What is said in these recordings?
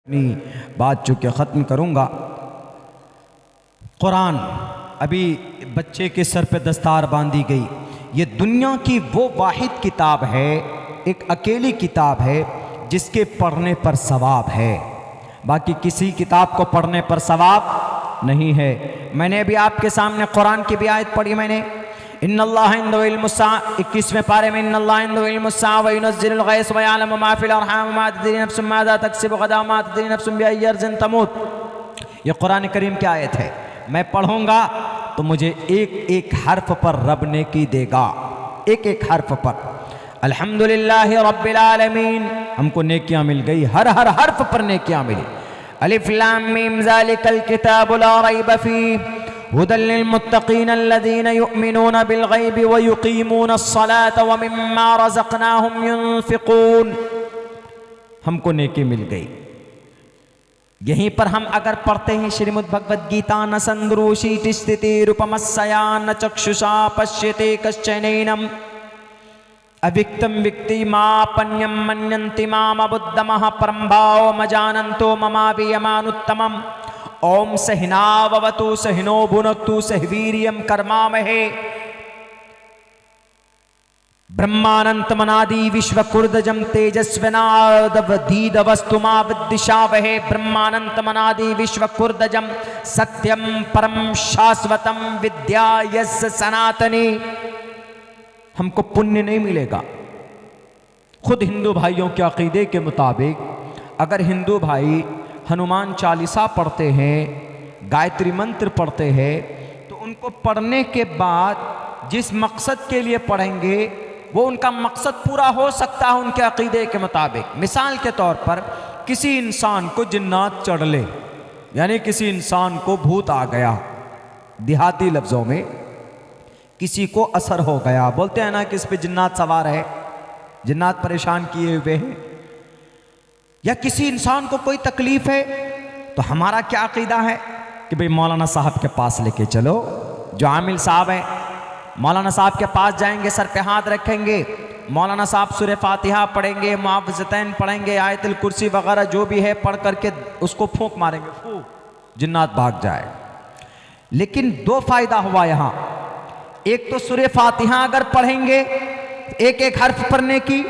अपनी बात चूँकि ख़त्म करूँगा। कुरान अभी बच्चे के सर पे दस्तार बांधी गई। ये दुनिया की वो वाहिद किताब है, एक अकेली किताब है जिसके पढ़ने पर सवाब है। बाकी किसी किताब को पढ़ने पर सवाब नहीं है। मैंने अभी आपके सामने कुरान की भी आयत पढ़ी मैंने, इन्नल्लाह इंदहु इल्मुस्सा 21वें पारे में, इन्नल्लाह इंदहु इल्मुस्सा व युनज़्ज़िलुल गैस व यअलमु मा फिल अरहाम मा तदरी नफ्सुम माज़ा तक्सिबु गदा मा तदरी नफ्सुम बिअय्यि अर्ज़िन तमूत। ये कुरान करीम की आयत है। मैं पढ़ूंगा तो मुझे एक एक हर्फ पर रब नेकी देगा, एक एक हर्फ पर। अल्हम्दुलिल्लाहि रब्बिल आलमीन, हमको नेकियां मिल गई, हर हर हर्फ पर नेकियां मिली। अलिफ लाम मीम ज़ालिकल किताबु ला रैब फीह हुदल लिल मुत्तक़ीन अल्लज़ीना युमिनूना बिल गैबि व युक़ीमूनस-सलाता व मिम्मा रज़क़नाहुम युनफ़िक़ून। हमको नेकी मिल गई। यहीं पर हम अगर पढ़ते हैं श्रीमद् भगवद गीता, न संदृशी स्थिति रूपमस्या न चक्षुषा पश्यते कश्चनैनम अविक्तम विक्ति मापन्यम मन्यन्ति माम अबुद्धमः परम्भाव मजानन्तो ममावियमानुत्तमम्। ओम सहनाववतु सहनो भुनक्तु सहवीर्यं कर्मामहे ब्रह्मानंतमनादि विश्वकुर्दजम तेजस्विनादवधीदवस्तुमा विद्दिशावहे। ब्रह्मानंतमनादि विश्वकुर्दजम सत्यम परम शाश्वतम विद्या यस्य सनातनी। हमको पुण्य नहीं मिलेगा। खुद हिंदू भाइयों के अकीदे के मुताबिक अगर हिंदू भाई हनुमान चालीसा पढ़ते हैं, गायत्री मंत्र पढ़ते हैं, तो उनको पढ़ने के बाद जिस मकसद के लिए पढ़ेंगे वो उनका मकसद पूरा हो सकता है उनके अकीदे के मुताबिक। मिसाल के तौर पर किसी इंसान को जिन्नात चढ़ ले, यानी किसी इंसान को भूत आ गया, देहाती लफ्ज़ों में किसी को असर हो गया, बोलते हैं ना कि इस पे जिन्नात सवार है, जिन्नात परेशान किए हुए हैं, या किसी इंसान को कोई तकलीफ है, तो हमारा क्या अकीदा है कि भाई मौलाना साहब के पास लेके चलो। जो आमिल साहब हैं, मौलाना साहब के पास जाएंगे, सर पे हाथ रखेंगे, मौलाना साहब सूरह फातिहा पढ़ेंगे, मुआवज़तैन पढ़ेंगे, आयतुल कुर्सी वगैरह जो भी है पढ़ करके उसको फूंक मारेंगे, फूंक, जिन्नात भाग जाए। लेकिन दो फायदा हुआ यहाँ। एक तो सूरह फातिहा अगर पढ़ेंगे एक एक हर्फ पढ़ने की,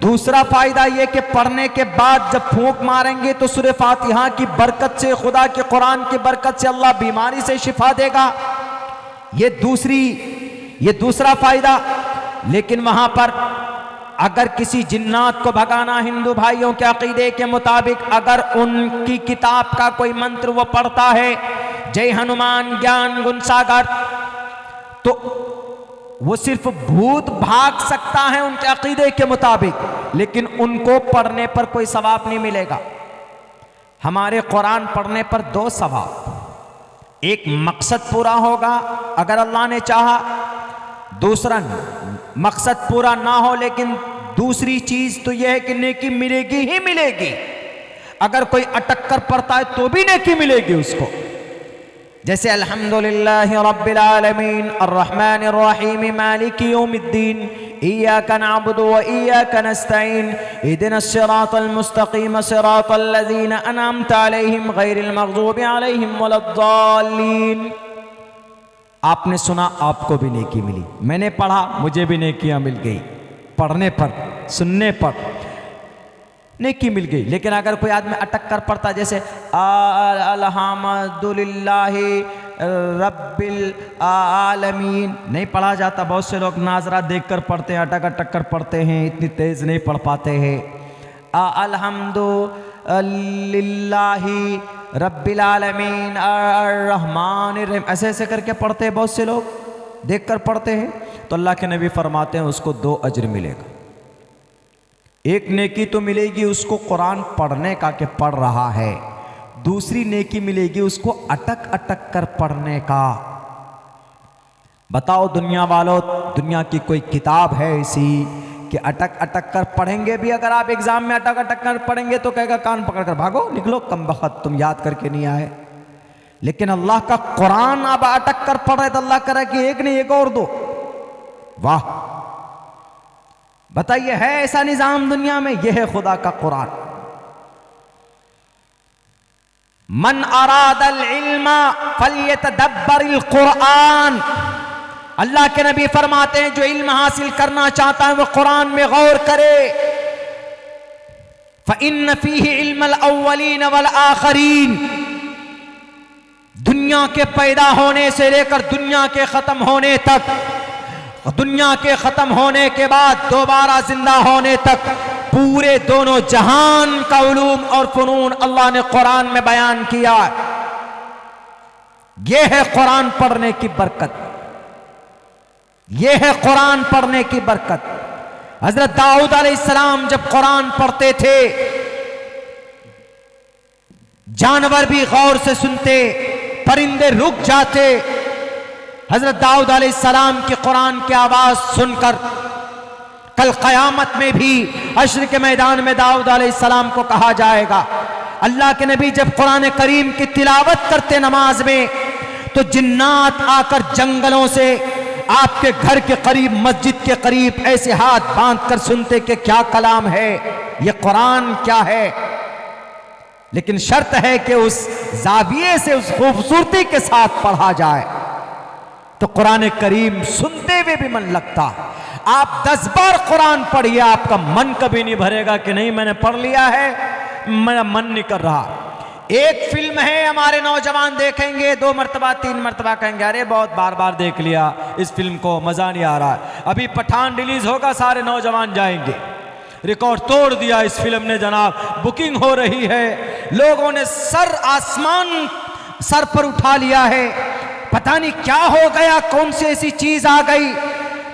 दूसरा फायदा यह कि पढ़ने के बाद जब फूंक मारेंगे तो सूरह फातिहा की बरकत से, खुदा के कुरान की बरकत से अल्लाह बीमारी से शिफा देगा। ये दूसरा फायदा। लेकिन वहां पर अगर किसी जिन्नात को भगाना, हिंदू भाइयों के अकीदे के मुताबिक अगर उनकी किताब का कोई मंत्र वो पढ़ता है, जय हनुमान ज्ञान गुण सागर, तो वो सिर्फ भूत भाग सकता है उनके अकीदे के मुताबिक, लेकिन उनको पढ़ने पर कोई सवाब नहीं मिलेगा। हमारे कुरान पढ़ने पर दो सवाब, एक मकसद पूरा होगा अगर अल्लाह ने चाहा, दूसरा मकसद पूरा ना हो लेकिन दूसरी चीज तो यह है कि नेकी मिलेगी ही मिलेगी। अगर कोई अटक कर पढ़ता है तो भी नेकी मिलेगी उसको। जैसे अल्हम्दुलिल्लाहि रब्बिल आलमीन अर्रहमानिर रहीम मालिकी यौमिद्दीन इय्याका नअबुदु व इय्याका नस्तईन इहदिनस सिरातल मुस्तकीम सिरातल लज़ीना अनअमता अलैहिम गैरिल मग़ज़ूबि अलैहिम वलद्दाल्लीन। आपने सुना, आपको भी नेकी मिली, मैंने पढ़ा, मुझे भी नेकियां मिल गई। पढ़ने पर, सुनने पर नेकी मिल गई। लेकिन अगर कोई आदमी अटक कर पढ़ता, जैसे अल्हम्दुलिल्लाहि रब्बिल आलमीन, नहीं पढ़ा जाता। बहुत से लोग नाजरा देखकर पढ़ते हैं, अटक अटक कर पढ़ते हैं, इतनी तेज नहीं पढ़ पाते हैं। अल्हम्दुलिल्लाहि रब्बिल आलमीन अर्रहमानिर रहीम, ऐसे ऐसे करके पढ़ते हैं, बहुत से लोग देखकर पढ़ते हैं। तो अल्लाह के नबी फरमाते हैं उसको दो अजर मिलेगा। एक नेकी तो मिलेगी उसको कुरान पढ़ने का कि पढ़ रहा है, दूसरी नेकी मिलेगी उसको अटक अटक कर पढ़ने का। बताओ दुनिया वालों, दुनिया की कोई किताब है ऐसी कि अटक अटक कर पढ़ेंगे भी? अगर आप एग्जाम में अटक अटक कर पढ़ेंगे तो कहेगा कान पकड़ कर भागो, निकलो कमबख्त, तुम याद करके नहीं आए। लेकिन अल्लाह का कुरान अब अटक कर पढ़ रहे तो अल्लाह करे कि एक नहीं एक और दो। वाह, बताइए है ऐसा निजाम दुनिया में? यह है खुदा का कुरान। मन अरादल इल्मा फल्यतदब्बरिल कुरान। अल्लाह के नबी फरमाते हैं जो इल्म हासिल करना चाहता है वो कुरान में गौर करे। फ़इन्न फ़ीहि इल्मल अव्वलीन वल आखरीन। दुनिया के पैदा होने से लेकर दुनिया के खत्म होने तक, दुनिया के खत्म होने के बाद दोबारा जिंदा होने तक पूरे दोनों जहान का उलूम और फनून अल्लाह ने कुरान में बयान किया। यह है कुरान पढ़ने की बरकत, यह है कुरान पढ़ने की बरकत। हजरत दाऊद अलैहिस्सलाम जब कुरान पढ़ते थे जानवर भी गौर से सुनते, परिंदे रुक जाते। हजरत दाऊद अलैहिस्सलाम की कुरान की आवाज सुनकर कल क़यामत में भी हश्र के मैदान में दाऊद अलैहिस्सलाम को कहा जाएगा। अल्लाह के नबी जब कुरान करीम की तिलावत करते नमाज में तो जिन्नात आकर जंगलों से आपके घर के करीब, मस्जिद के करीब ऐसे हाथ बांध कर सुनते कि क्या कलाम है, ये कुरान क्या है। लेकिन शर्त है कि उस जाविये से, उस खूबसूरती के साथ पढ़ा जाए तो कुरान करीम सुनते हुए भी मन लगता। आप 10 बार कुरान पढ़िए, आपका मन कभी नहीं भरेगा कि नहीं मैंने पढ़ लिया है, मेरा मन नहीं कर रहा। एक फिल्म है, हमारे नौजवान देखेंगे 2 मरतबा 3 मरतबा कहेंगे अरे बहुत बार बार देख लिया इस फिल्म को, मजा नहीं आ रहा है। अभी पठान रिलीज होगा, सारे नौजवान जाएंगे। रिकॉर्ड तोड़ दिया इस फिल्म ने जनाब, बुकिंग हो रही है, लोगों ने सर आसमान सर पर उठा लिया है। पता नहीं क्या हो गया, कौन सी ऐसी चीज आ गई।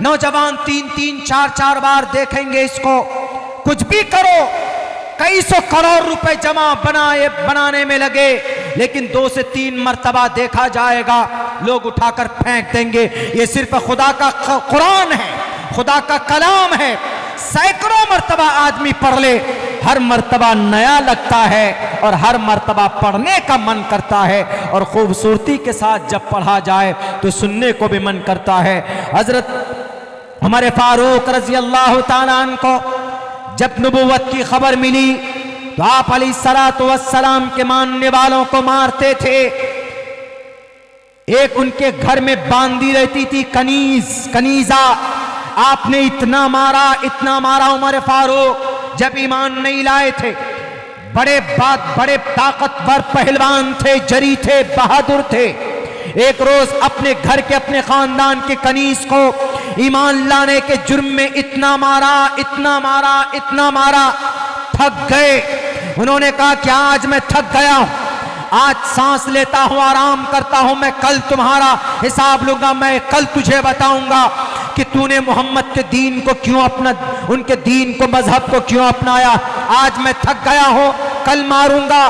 नौजवान 3-3, 4-4 बार देखेंगे इसको। कुछ भी करो, कई सौ करोड़ रुपए जमा बनाने में लगे, लेकिन 2 से 3 मरतबा देखा जाएगा, लोग उठाकर फेंक देंगे। ये सिर्फ खुदा का कुरान है, खुदा का कलाम है। सैकड़ों मरतबा आदमी पढ़ ले, हर मरतबा नया लगता है और हर मरतबा पढ़ने का मन करता है, और खूबसूरती के साथ जब पढ़ा जाए तो सुनने को भी मन करता है। हजरत हमारे फारूक रजी अल्लाह ताला अन्हु को जब नबुव्वत की खबर मिली तो आप अलैहिस्सलातु वस्सलाम के मानने वालों को मारते थे। एक उनके घर में बांधी रहती थी कनीजा। आपने इतना मारा उमर फारूक जब ईमान नहीं लाए थे। बड़े ताकतवर पहलवान थे, जरी थे, बहादुर थे। एक रोज अपने घर के, अपने खानदान के कनीज को ईमान लाने के जुर्म में इतना मारा, थक गए। उन्होंने कहा कि आज मैं थक गया हूं, आज सांस लेता हूं, आराम करता हूं, मैं कल तुम्हारा हिसाब लूंगा, मैं कल तुझे बताऊंगा कि तूने मोहम्मद के दीन को क्यों उनके दीन को, मजहब को क्यों अपनाया। आज मैं थक गया हूं, कल मारूंगा।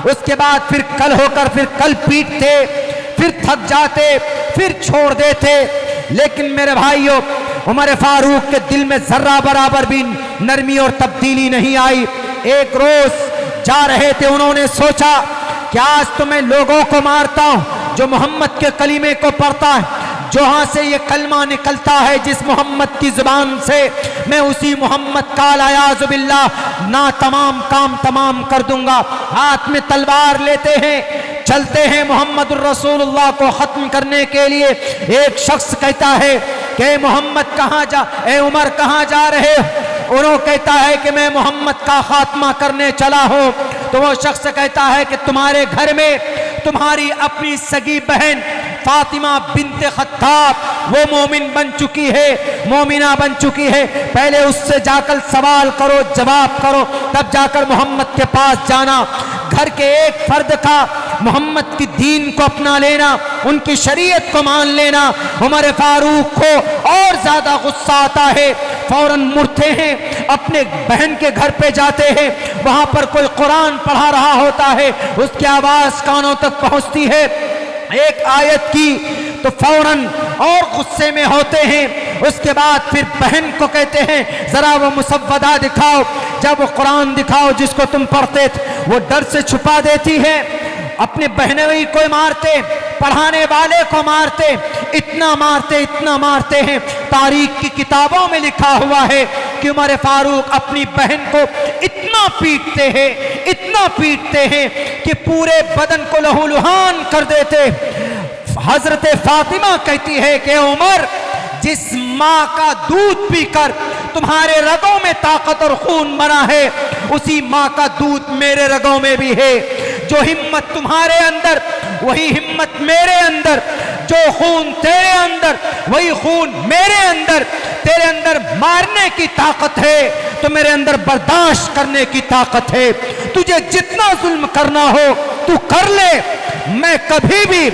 उसके बाद फिर कल होकर फिर कल पीटते, फिर थक जाते, फिर छोड़ देते। लेकिन मेरे भाइयों, उमर फारूक के दिल में जर्रा बराबर भी नरमी और तब्दीली नहीं आई। एक रोज जा रहे थे, उन्होंने सोचा कि आज तो मैं लोगों को मारता हूं जो मोहम्मद के कलीमे को पढ़ता है, जहां से ये कलमा निकलता है जिस मोहम्मद की जुबान से, मैं उसी मोहम्मद का अलियाज़ु बिल्लाह ना तमाम काम तमाम कर दूंगा। हाथ में तलवार लेते हैं, चलते हैं मोहम्मदुर रसूलुल्लाह को खत्म करने के लिए। एक शख्स कहता है कि मोहम्मद कहाँ जा, ए उमर कहाँ जा रहे हो? उन्होंने कहता है कि मैं मोहम्मद का खात्मा करने चला हूं। तो वो शख्स कहता है कि तुम्हारे घर में तुम्हारी अपनी सगी बहन फातिमा बिन्ते खत्ताब वो मोमिन बन चुकी है, मोमिना बन चुकी है। पहले उससे जाकर सवाल करो, जवाब करो, तब जाकर मोहम्मद के पास जाना। घर के एक फर्द का मोहम्मद की दीन को अपना लेना, उनकी शरीयत को मान लेना। उमर फारूक को और ज्यादा गुस्सा आता है, फौरन मुड़ते हैं, अपने बहन के घर पे जाते हैं। वहां पर कोई कुरान पढ़ा रहा होता है, उसकी आवाज कानों तक पहुंचती है एक आयत की, तो फौरन और गुस्से में होते हैं। उसके बाद फिर बहन को कहते हैं जरा वो मुसव्वदा दिखाओ। जब वो कुरान दिखाओ जिसको तुम पढ़ते थे, वो डर से छुपा देती है। अपने बहनोई को मारते, पढ़ाने वाले को मारते, इतना मारते हैं। तारीख की किताबों में लिखा हुआ है कि उमर फारूक अपनी बहन को इतना पीटते हैं कि पूरे बदन को लहूलुहान कर देते। हजरत फातिमा कहती है कि उमर, जिस माँ का दूध पीकर तुम्हारे रगों में ताकत और खून बना है, उसी माँ का दूध मेरे रगों में भी है। जो हिम्मत तुम्हारे अंदर वही हिम्मत मेरे अंदर, जो खून तेरे अंदर वही खून मेरे अंदर। तेरे अंदर मारने की ताकत है तो मेरे अंदर बर्दाश्त करने की ताकत है। तुझे जितना जुल्म करना हो तू कर ले। मैं कभी भी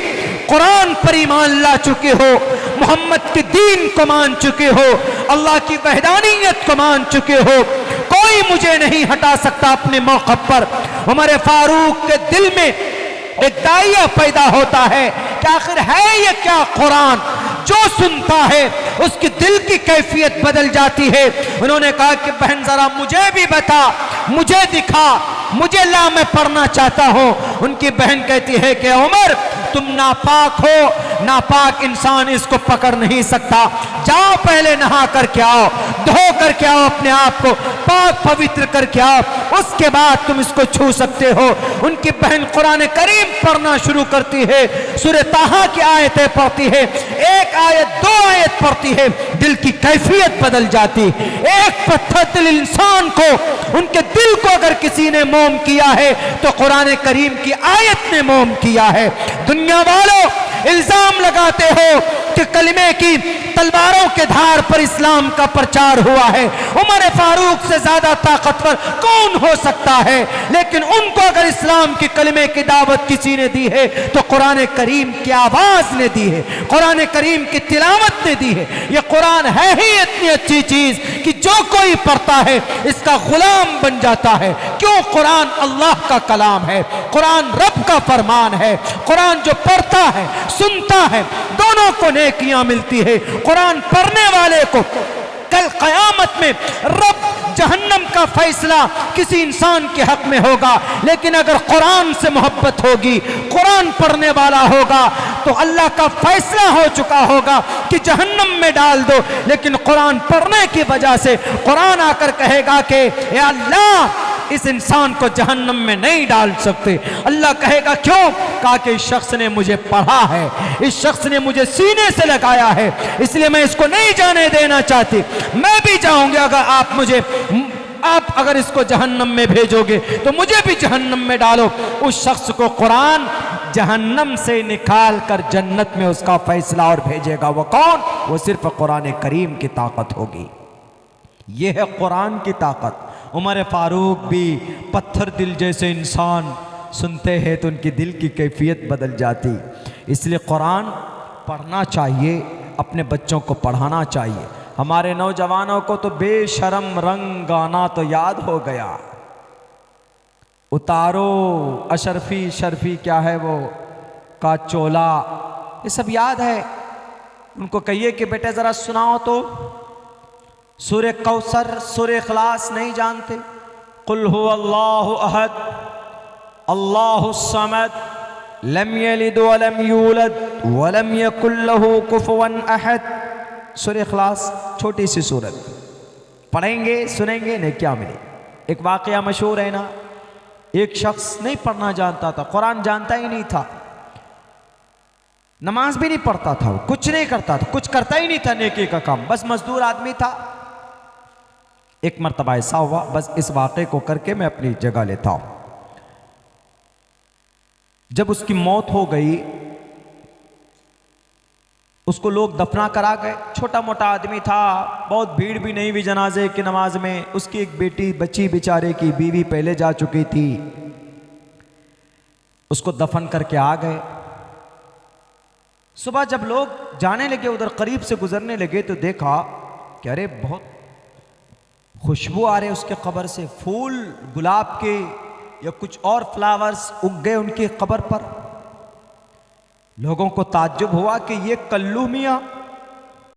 कुरान पर ईमान ला चुके हो, मोहम्मद के दीन को मान चुके हो, अल्लाह की वहदानियत को मान चुके हो, कोई मुझे नहीं हटा सकता अपने मौक़िफ़ पर। उमर फारूक के दिल में एक दाइया पैदा होता है कि आखिर है ये क्या कुरान। जो सुनता है उसकी दिल की कैफियत बदल जाती है। उन्होंने कहा कि बहन जरा मुझे भी बता, मुझे दिखा, मुझे ला, मैं पढ़ना चाहता हूँ। उनकी बहन कहती है कि उमर तुम नापाक हो, नापाक इंसान इसको पकड़ नहीं सकता। जाओ पहले नहा करके आओ, धो करके आओ, अपने आप को पाक पवित्र करके आओ, उसके बाद तुम इसको छू सकते हो। उनकी बहन कुरान करीम पढ़ना शुरू करती है, सूरह ताहा की आयतें पढ़ती है, एक आयत दो आयत पढ़ती है, दिल की कैफियत बदल जाती। एक पत्थर दिल इंसान को, उनके दिल को अगर किसी ने मोम किया है तो कुरान करीम की आयत ने मोम किया है। दुनिया वालों इल्जाम लगाते हो कि कलिमे की तलवारों के धार पर इस्लाम का प्रचार हुआ है। उमर फारूक से ज्यादा ताकतवर कौन हो सकता है? लेकिन उनको अगर इस्लाम की कलिमे की दावत किसी ने दी है तो कुरान करीम की आवाज ने दी है, कुरान करीम की तिलावत ने दी है। ये कुरान है ही इतनी अच्छी चीज कि जो कोई पढ़ता है इसका गुलाम बन जाता है। क्यों? कुरान अल्लाह का कलाम है, कुरान रब का फरमान है। कुरान जो पढ़ता है, सुनता है, दोनों को नेकियां मिलती है। कुरान पढ़ने वाले को कल क़यामत में रब जहन्नम का फैसला किसी इंसान के हक में होगा, लेकिन अगर कुरान से मोहब्बत होगी, कुरान पढ़ने वाला होगा तो अल्लाह का फैसला हो चुका होगा कि जहन्नम में डाल दो। लेकिन कुरान पढ़ने की वजह से कुरान आकर कहेगा कि ए अल्लाह, इस इंसान को जहन्नम में नहीं डाल सकते। अल्लाह कहेगा क्यों? कहा कि इस शख्स ने मुझे पढ़ा है, इस शख्स ने मुझे सीने से लगाया है, इसलिए मैं इसको नहीं जाने देना चाहती। मैं भी जाऊंगी, आप अगर इसको जहन्नम में भेजोगे तो मुझे भी जहन्नम में डालो। उस शख्स को कुरान जहन्नम से निकाल कर जन्नत में उसका फैसला और भेजेगा। वो कौन? वो सिर्फ कुरान करीम की ताकत होगी। यह है कुरान की ताकत। उमर फारूक भी पत्थर दिल जैसे इंसान सुनते हैं तो उनकी दिल की कैफियत बदल जाती। इसलिए कुरान पढ़ना चाहिए, अपने बच्चों को पढ़ाना चाहिए। हमारे नौजवानों को तो बेशरम रंग गाना तो याद हो गया। उतारो अशरफी शर्फी क्या है वो का चोला, ये सब याद है। उनको कहिए कि बेटे ज़रा सुनाओ तो। सूरह कौसर, सूरह इखलास नहीं जानते? कुल हु अल्लाहु अहद अल्लाहु समद लम यलिद वलम यूलद वलम यकुल लहू कुफुवन अहद। सूरह इखलास छोटी सी सूरत, पढ़ेंगे सुनेंगे नहीं क्या मिले। एक वाक़या मशहूर है ना, एक शख्स नहीं पढ़ना जानता था, कुरान जानता ही नहीं था, नमाज भी नहीं पढ़ता था, वो कुछ नहीं करता था, कुछ करता ही नहीं था नेकी का काम, बस मजदूर आदमी था। एक मर्तबा ऐसा हुआ, बस इस वाक़े को करके मैं अपनी जगह लेता हूं। जब उसकी मौत हो गई, उसको लोग दफना करा गए। छोटा मोटा आदमी था, बहुत भीड़ भी नहीं हुई जनाजे की नमाज में। उसकी एक बेटी बच्ची बेचारे की, बीवी पहले जा चुकी थी, उसको दफन करके आ गए। सुबह जब लोग जाने लगे, उधर करीब से गुजरने लगे तो देखा कि अरे बहुत खुशबू आ रहे उसके कब्र से, फूल गुलाब के या कुछ और फ्लावर्स उग गए उनकी कब्र पर। लोगों को ताज्जुब हुआ कि ये कल्लू मियाँ